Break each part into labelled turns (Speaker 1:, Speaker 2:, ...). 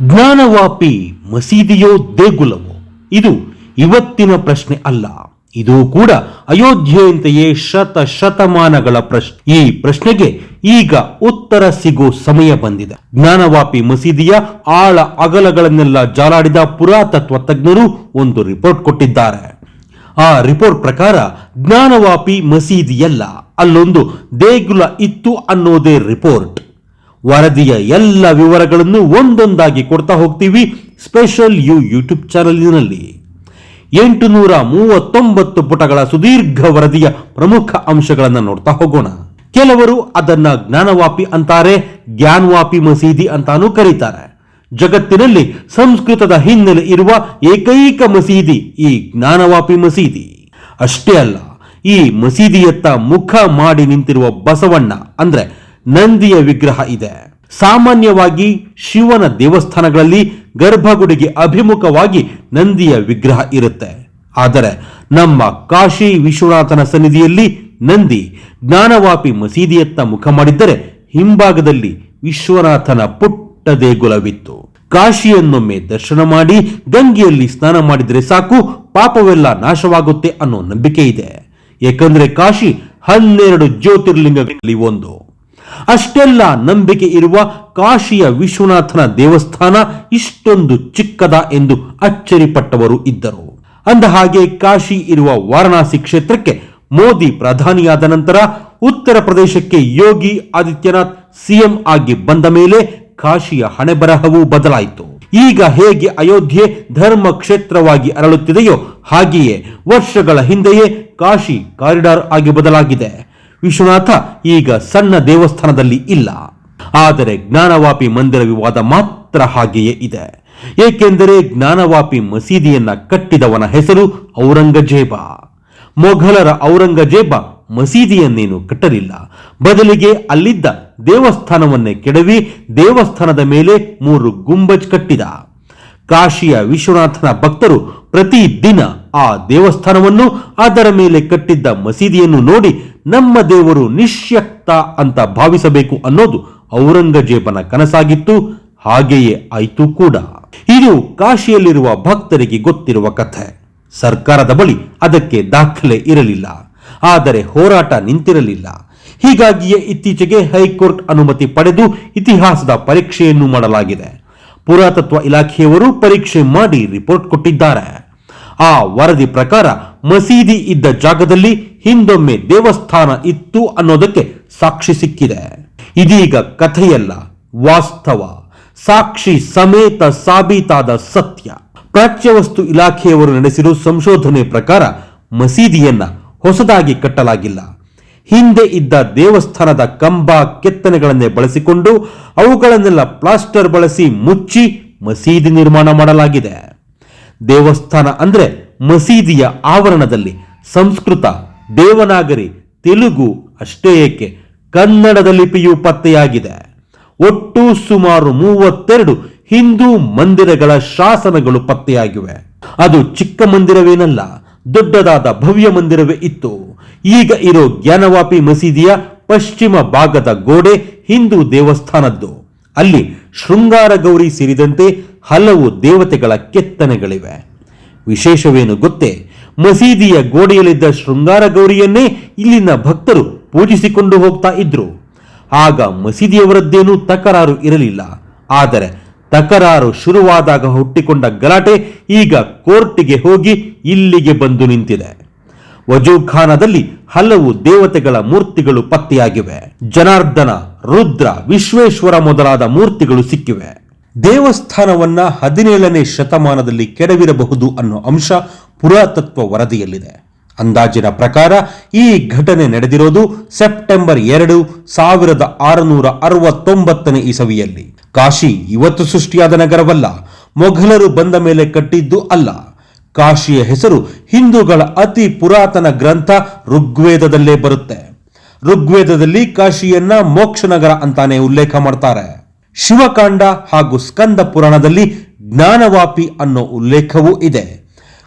Speaker 1: ಜ್ಞಾನವಾಪಿ ಮಸೀದಿಯೋ ದೇಗುಲವೋ? ಇದು ಇವತ್ತಿನ ಪ್ರಶ್ನೆ ಅಲ್ಲ. ಇದು ಕೂಡ ಅಯೋಧ್ಯೆಯಂತೆಯೇ ಶತಮಾನಗಳ ಪ್ರಶ್ನೆ. ಈ ಪ್ರಶ್ನೆಗೆ ಈಗ ಉತ್ತರ ಸಿಗೋ ಸಮಯ ಬಂದಿದೆ. ಜ್ಞಾನವಾಪಿ ಮಸೀದಿಯ ಆಳ ಅಗಲಗಳನ್ನೆಲ್ಲ ಜಾಲಾಡಿದ ಪುರಾತತ್ವ ತಜ್ಞರು ಒಂದು ರಿಪೋರ್ಟ್ ಕೊಟ್ಟಿದ್ದಾರೆ. ಆ ರಿಪೋರ್ಟ್ ಪ್ರಕಾರ ಜ್ಞಾನವಾಪಿ ಮಸೀದಿಯಲ್ಲ, ಅಲ್ಲೊಂದು ದೇಗುಲ ಇತ್ತು ಅನ್ನೋದೇ ರಿಪೋರ್ಟ್. ವರದಿಯ ಎಲ್ಲ ವಿವರಗಳನ್ನು ಒಂದೊಂದಾಗಿ ಕೊಡ್ತಾ ಹೋಗ್ತೀವಿ ಸ್ಪೆಷಲ್ ಯೂಟ್ಯೂಬ್ ಚಾನೆಲ್ನಲ್ಲಿ. 839 ಪುಟಗಳ ಸುದೀರ್ಘ ವರದಿಯ ಪ್ರಮುಖ ಅಂಶಗಳನ್ನು ನೋಡ್ತಾ ಹೋಗೋಣ. ಕೆಲವರು ಅದನ್ನ ಜ್ಞಾನವಾಪಿ ಅಂತಾರೆ, ಜ್ಞಾನವಾಪಿ ಮಸೀದಿ ಅಂತಾನೂ ಕರೀತಾರೆ. ಜಗತ್ತಿನಲ್ಲಿ ಸಂಸ್ಕೃತದ ಹಿನ್ನೆಲೆ ಇರುವ ಏಕೈಕ ಮಸೀದಿ ಈ ಜ್ಞಾನವಾಪಿ ಮಸೀದಿ. ಅಷ್ಟೇ ಅಲ್ಲ, ಈ ಮಸೀದಿಯತ್ತ ಮುಖ ಮಾಡಿ ನಿಂತಿರುವ ಬಸವಣ್ಣ ಅಂದ್ರೆ ನಂದಿಯ ವಿಗ್ರಹ ಇದೆ. ಸಾಮಾನ್ಯವಾಗಿ ಶಿವನ ದೇವಸ್ಥಾನಗಳಲ್ಲಿ ಗರ್ಭಗುಡಿಗೆ ಅಭಿಮುಖವಾಗಿ ನಂದಿಯ ವಿಗ್ರಹ ಇರುತ್ತೆ. ಆದರೆ ನಮ್ಮ ಕಾಶಿ ವಿಶ್ವನಾಥನ ಸನ್ನಿಧಿಯಲ್ಲಿ ನಂದಿ ಜ್ಞಾನವಾಪಿ ಮಸೀದಿಯತ್ತ ಮುಖ ಮಾಡಿದ್ದರೆ ಹಿಂಭಾಗದಲ್ಲಿ ವಿಶ್ವನಾಥನ ಪುಟ್ಟ ದೇಗುಲವಿತ್ತು. ಕಾಶಿಯನ್ನೊಮ್ಮೆ ದರ್ಶನ ಮಾಡಿ ಗಂಗೆಯಲ್ಲಿ ಸ್ನಾನ ಮಾಡಿದರೆ ಸಾಕು, ಪಾಪವೆಲ್ಲ ನಾಶವಾಗುತ್ತೆ ಅನ್ನೋ ನಂಬಿಕೆ ಇದೆ. ಏಕೆಂದ್ರೆ ಕಾಶಿ 12 ಜ್ಯೋತಿರ್ಲಿಂಗಗಳಲ್ಲಿ ಒಂದು. ಅಷ್ಟೆಲ್ಲ ನಂಬಿಕೆ ಇರುವ ಕಾಶಿಯ ವಿಶ್ವನಾಥನ ದೇವಸ್ಥಾನ ಇಷ್ಟೊಂದು ಚಿಕ್ಕದ ಎಂದು ಅಚ್ಚರಿಪಟ್ಟವರು ಇದ್ದರು. ಅಂದ ಹಾಗೆ ಕಾಶಿ ಇರುವ ವಾರಣಾಸಿ ಕ್ಷೇತ್ರಕ್ಕೆ ಮೋದಿ ಪ್ರಧಾನಿಯಾದ ನಂತರ ಉತ್ತರ ಪ್ರದೇಶಕ್ಕೆ ಯೋಗಿ ಆದಿತ್ಯನಾಥ್ ಸಿಎಂ ಆಗಿ ಬಂದ ಮೇಲೆ ಕಾಶಿಯ ಹಣೆಬರಹವೂ ಬದಲಾಯಿತು. ಈಗ ಹೇಗೆ ಅಯೋಧ್ಯೆ ಧರ್ಮ ಕ್ಷೇತ್ರವಾಗಿ ಅರಳುತ್ತಿದೆಯೋ ಹಾಗೆಯೇ ವರ್ಷಗಳ ಹಿಂದೆಯೇ ಕಾಶಿ ಕಾರಿಡಾರ್ ಆಗಿ ಬದಲಾಗಿದೆ. ವಿಶ್ವನಾಥ ಈಗ ಸಣ್ಣ ದೇವಸ್ಥಾನದಲ್ಲಿ ಇಲ್ಲ. ಆದರೆ ಜ್ಞಾನವಾಪಿ ಮಂದಿರ ವಿವಾದ ಮಾತ್ರ ಹಾಗೆಯೇ ಇದೆ. ಏಕೆಂದರೆ ಜ್ಞಾನವಾಪಿ ಮಸೀದಿಯನ್ನ ಕಟ್ಟಿದವನ ಹೆಸರು ಔರಂಗಜೇಬ. ಮೊಘಲರ ಔರಂಗಜೇಬ ಮಸೀದಿಯನ್ನೇನು ಕಟ್ಟಲಿಲ್ಲ, ಬದಲಿಗೆ ಅಲ್ಲಿದ್ದ ದೇವಸ್ಥಾನವನ್ನೇ ಕೆಡವಿ ದೇವಸ್ಥಾನದ ಮೇಲೆ 3 ಗುಂಬಜ್ ಕಟ್ಟಿದ. ಕಾಶಿಯ ವಿಶ್ವನಾಥನ ಭಕ್ತರು ಪ್ರತಿದಿನ ಆ ದೇವಸ್ಥಾನವನ್ನು, ಅದರ ಮೇಲೆ ಕಟ್ಟಿದ್ದ ಮಸೀದಿಯನ್ನು ನೋಡಿ ನಮ್ಮ ದೇವರು ನಿಶ್ಯಕ್ತ ಅಂತ ಭಾವಿಸಬೇಕು ಅನ್ನೋದು ಔರಂಗಜೇಬನ ಕನಸಾಗಿತ್ತು. ಹಾಗೆಯೇ ಆಯಿತು ಕೂಡ. ಇದು ಕಾಶಿಯಲ್ಲಿರುವ ಭಕ್ತರಿಗೆ ಗೊತ್ತಿರುವ ಕಥೆ. ಸರ್ಕಾರದ ಬಳಿ ಅದಕ್ಕೆ ದಾಖಲೆ ಇರಲಿಲ್ಲ, ಆದರೆ ಹೋರಾಟ ನಿಂತಿರಲಿಲ್ಲ. ಹೀಗಾಗಿಯೇ ಇತ್ತೀಚೆಗೆ ಹೈಕೋರ್ಟ್ ಅನುಮತಿ ಪಡೆದು ಇತಿಹಾಸದ ಪರೀಕ್ಷೆಯನ್ನು ಮಾಡಲಾಗಿದೆ. ಪುರಾತತ್ವ ಇಲಾಖೆಯವರು ಪರೀಕ್ಷೆ ಮಾಡಿ ರಿಪೋರ್ಟ್ ಕೊಟ್ಟಿದ್ದಾರೆ. ಆ ವರದಿ ಪ್ರಕಾರ ಮಸೀದಿ ಇದ್ದ ಜಾಗದಲ್ಲಿ ಹಿಂದೊಮ್ಮೆ ದೇವಸ್ಥಾನ ಇತ್ತು ಅನ್ನೋದಕ್ಕೆ ಸಾಕ್ಷಿ ಸಿಕ್ಕಿದೆ. ಇದೀಗ ಕಥೆಯಲ್ಲ, ವಾಸ್ತವ, ಸಾಕ್ಷಿ ಸಮೇತ ಸಾಬೀತಾದ ಸತ್ಯ. ಪ್ರಾಚ್ಯವಸ್ತು ಇಲಾಖೆಯವರು ನಡೆಸಿರುವ ಸಂಶೋಧನೆ ಪ್ರಕಾರ ಮಸೀದಿಯನ್ನ ಹೊಸದಾಗಿ ಕಟ್ಟಲಾಗಿಲ್ಲ. ಹಿಂದೆ ಇದ್ದ ದೇವಸ್ಥಾನದ ಕಂಬ ಕೆತ್ತನೆಗಳನ್ನೇ ಬಳಸಿಕೊಂಡು ಅವುಗಳನ್ನೆಲ್ಲ ಪ್ಲಾಸ್ಟರ್ ಬಳಸಿ ಮುಚ್ಚಿ ಮಸೀದಿ ನಿರ್ಮಾಣ ಮಾಡಲಾಗಿದೆ. ದೇವಸ್ಥಾನ ಅಂದ್ರೆ ಮಸೀದಿಯ ಆವರಣದಲ್ಲಿ ಸಂಸ್ಕೃತ, ದೇವನಾಗರಿ, ತೆಲುಗು ಅಷ್ಟೇ ಏಕೆ ಕನ್ನಡದ ಲಿಪಿಯೂ ಪತ್ತೆಯಾಗಿದೆ. ಒಟ್ಟು ಸುಮಾರು 32 ಹಿಂದೂ ಮಂದಿರಗಳ ಶಾಸನಗಳು ಪತ್ತೆಯಾಗಿವೆ. ಅದು ಚಿಕ್ಕ ಮಂದಿರವೇನಲ್ಲ, ದೊಡ್ಡದಾದ ಭವ್ಯ ಮಂದಿರವೇ ಇತ್ತು. ಈಗ ಇರೋ ಜ್ಞಾನವಾಪಿ ಮಸೀದಿಯ ಪಶ್ಚಿಮ ಭಾಗದ ಗೋಡೆ ಹಿಂದೂ ದೇವಸ್ಥಾನದ್ದು. ಅಲ್ಲಿ ಶೃಂಗಾರ ಗೌರಿ ಸೇರಿದಂತೆ ಹಲವು ದೇವತೆಗಳ ಕೆತ್ತನೆಗಳಿವೆ. ವಿಶೇಷವೇನು ಗೊತ್ತೇ? ಮಸೀದಿಯ ಗೋಡೆಯಲ್ಲಿದ್ದ ಶೃಂಗಾರ ಗೌರಿಯನ್ನೇ ಇಲ್ಲಿನ ಭಕ್ತರು ಪೂಜಿಸಿಕೊಂಡು ಹೋಗ್ತಾ ಇದ್ರು. ಆಗ ಮಸೀದಿಯವರದ್ದೇನೂ ತಕರಾರು ಇರಲಿಲ್ಲ. ಆದರೆ ತಕರಾರು ಶುರುವಾದಾಗ ಹುಟ್ಟಿಕೊಂಡ ಗಲಾಟೆ ಈಗ ಕೋರ್ಟಿಗೆ ಹೋಗಿ ಇಲ್ಲಿಗೆ ಬಂದು ನಿಂತಿದೆ. ವಜೂಖಾನದಲ್ಲಿ ಹಲವು ದೇವತೆಗಳ ಮೂರ್ತಿಗಳು ಪತ್ತೆಯಾಗಿವೆ. ಜನಾರ್ದನ, ರುದ್ರ, ವಿಶ್ವೇಶ್ವರ ಮೊದಲಾದ ಮೂರ್ತಿಗಳು ಸಿಕ್ಕಿವೆ. ದೇವಸ್ಥಾನವನ್ನ 17ನೇ ಶತಮಾನದಲ್ಲಿ ಕೆಡವಿರಬಹುದು ಅನ್ನೋ ಅಂಶ ಪುರಾತತ್ವ ವರದಿಯಲ್ಲಿದೆ. ಅಂದಾಜಿನ ಪ್ರಕಾರ ಈ ಘಟನೆ ನಡೆದಿರೋದು ಸೆಪ್ಟೆಂಬರ್ 2, 1669 ಇಸವಿಯಲ್ಲಿ. ಕಾಶಿ ಇವತ್ತು ಸೃಷ್ಟಿಯಾದ ನಗರವಲ್ಲ, ಮೊಘಲರು ಬಂದ ಮೇಲೆ ಕಟ್ಟಿದ್ದು ಅಲ್ಲ. ಕಾಶಿಯ ಹೆಸರು ಹಿಂದೂಗಳ ಅತಿ ಪುರಾತನ ಗ್ರಂಥ ಋಗ್ವೇದದಲ್ಲೇ ಬರುತ್ತೆ. ಋಗ್ವೇದದಲ್ಲಿ ಕಾಶಿಯನ್ನ ಮೋಕ್ಷ ನಗರ ಅಂತಾನೆ ಉಲ್ಲೇಖ ಮಾಡ್ತಾರೆ. ಶಿವಕಾಂಡ ಹಾಗೂ ಸ್ಕಂದ ಪುರಾಣದಲ್ಲಿ ಜ್ಞಾನವಾಪಿ ಅನ್ನೋ ಉಲ್ಲೇಖವೂ ಇದೆ.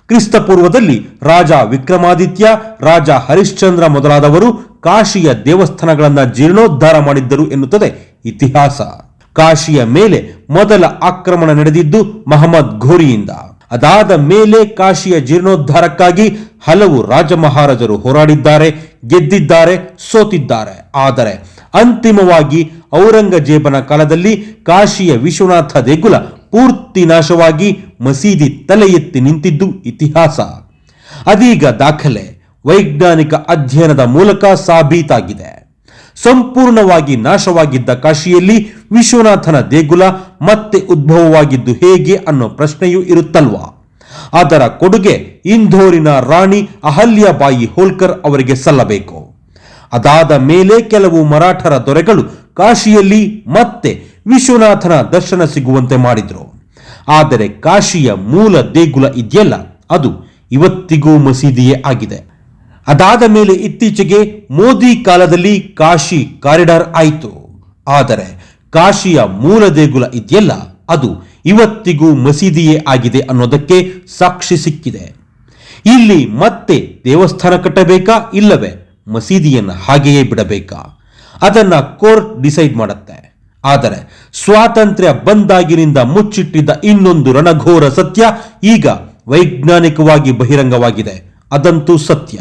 Speaker 1: ಕ್ರಿಸ್ತಪೂರ್ವದಲ್ಲಿ ರಾಜ ವಿಕ್ರಮಾದಿತ್ಯ, ರಾಜ ಹರಿಶ್ಚಂದ್ರ ಮೊದಲಾದವರು ಕಾಶಿಯ ದೇವಸ್ಥಾನಗಳನ್ನು ಜೀರ್ಣೋದ್ಧಾರ ಮಾಡಿದ್ದರು ಎನ್ನುತ್ತದೆ ಇತಿಹಾಸ. ಕಾಶಿಯ ಮೇಲೆ ಮೊದಲ ಆಕ್ರಮಣ ನಡೆದಿದ್ದು ಮಹಮ್ಮದ್ ಘೋರಿಯಿಂದ. ಅದಾದ ಮೇಲೆ ಕಾಶಿಯ ಜೀರ್ಣೋದ್ಧಾರಕ್ಕಾಗಿ ಹಲವು ರಾಜಮಹಾರಾಜರು ಹೋರಾಡಿದ್ದಾರೆ, ಗೆದ್ದಿದ್ದಾರೆ, ಸೋತಿದ್ದಾರೆ. ಆದರೆ ಅಂತಿಮವಾಗಿ ಔರಂಗಜೇಬನ ಕಾಲದಲ್ಲಿ ಕಾಶಿಯ ವಿಶ್ವನಾಥ ದೇಗುಲ ಪೂರ್ತಿ ನಾಶವಾಗಿ ಮಸೀದಿ ತಲೆ ಎತ್ತಿ ನಿಂತಿದ್ದು ಇತಿಹಾಸ. ಅದೀಗ ದಾಖಲೆ, ವೈಜ್ಞಾನಿಕ ಅಧ್ಯಯನದ ಮೂಲಕ ಸಾಬೀತಾಗಿದೆ. ಸಂಪೂರ್ಣವಾಗಿ ನಾಶವಾಗಿದ್ದ ಕಾಶಿಯಲ್ಲಿ ವಿಶ್ವನಾಥನ ದೇಗುಲ ಮತ್ತೆ ಉದ್ಭವವಾಗಿದ್ದು ಹೇಗೆ ಅನ್ನೋ ಪ್ರಶ್ನೆಯೂ ಇರುತ್ತಲ್ವಾ? ಅದರ ಕೊಡುಗೆ ಇಂಧೋರಿನ ರಾಣಿ ಅಹಲ್ಯಾಬಾಯಿ ಹೋಲ್ಕರ್ ಅವರಿಗೆ ಸಲ್ಲಬೇಕು. ಅದಾದ ಮೇಲೆ ಕೆಲವು ಮರಾಠರ ದೊರೆಗಳು ಕಾಶಿಯಲ್ಲಿ ಮತ್ತೆ ವಿಶ್ವನಾಥನ ದರ್ಶನ ಸಿಗುವಂತೆ ಮಾಡಿದ್ರು. ಆದರೆ ಕಾಶಿಯ ಮೂಲ ದೇಗುಲ ಇದೆಯಲ್ಲ, ಅದು ಇವತ್ತಿಗೂ ಮಸೀದಿಯೇ ಆಗಿದೆ. ಅದಾದ ಮೇಲೆ ಇತ್ತೀಚೆಗೆ ಮೋದಿ ಕಾಲದಲ್ಲಿ ಕಾಶಿ ಕಾರಿಡಾರ್ ಆಯಿತು. ಆದರೆ ಕಾಶಿಯ ಮೂಲ ದೇಗುಲ ಇದೆಯಲ್ಲ, ಅದು ಇವತ್ತಿಗೂ ಮಸೀದಿಯೇ ಆಗಿದೆ ಅನ್ನೋದಕ್ಕೆ ಸಾಕ್ಷಿ ಸಿಕ್ಕಿದೆ. ಇಲ್ಲಿ ಮತ್ತೆ ದೇವಸ್ಥಾನ ಕಟ್ಟಬೇಕಾ, ಇಲ್ಲವೇ ಮಸೀದಿಯನ್ನು ಹಾಗೆಯೇ ಬಿಡಬೇಕಾ? ಅದನ್ನ ಕೋರ್ಟ್ ಡಿಸೈಡ್ ಮಾಡುತ್ತೆ. ಆದರೆ ಸ್ವಾತಂತ್ರ್ಯ ಬಂದಾಗಿನಿಂದ ಮುಚ್ಚಿಟ್ಟಿದ್ದ ಇನ್ನೊಂದು ರಣಘೋರ ಸತ್ಯ ಈಗ ವೈಜ್ಞಾನಿಕವಾಗಿ ಬಹಿರಂಗವಾಗಿದೆ. ಅದಂತೂ ಸತ್ಯ.